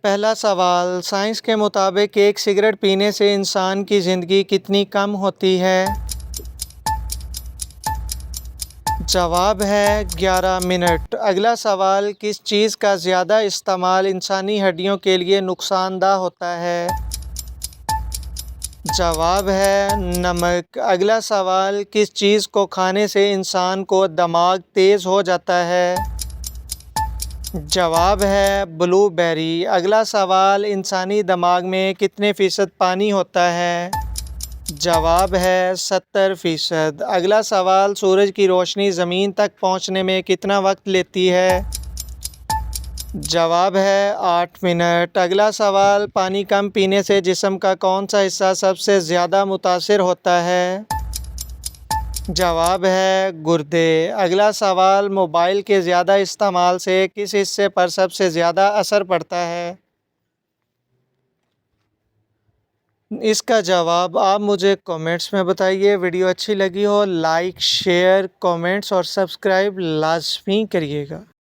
پہلا سوال، سائنس کے مطابق ایک سگریٹ پینے سے انسان کی زندگی کتنی کم ہوتی ہے؟ جواب ہے 11 منٹ۔ اگلا سوال، کس چیز کا زیادہ استعمال انسانی ہڈیوں کے لیے نقصان دہ ہوتا ہے؟ جواب ہے نمک۔ اگلا سوال، کس چیز کو کھانے سے انسان کو دماغ تیز ہو جاتا ہے؟ جواب ہے بلو بیری۔ اگلا سوال، انسانی دماغ میں کتنے فیصد پانی ہوتا ہے؟ جواب ہے 70%۔ اگلا سوال، سورج کی روشنی زمین تک پہنچنے میں کتنا وقت لیتی ہے؟ جواب ہے 8 منٹ۔ اگلا سوال، پانی کم پینے سے جسم کا کون سا حصہ سب سے زیادہ متاثر ہوتا ہے؟ جواب ہے گردے۔ اگلا سوال، موبائل کے زیادہ استعمال سے کس حصے پر سب سے زیادہ اثر پڑتا ہے؟ اس کا جواب آپ مجھے کومنٹس میں بتائیے۔ ویڈیو اچھی لگی ہو لائک، شیئر، کومنٹس اور سبسکرائب لازمی کریے گا۔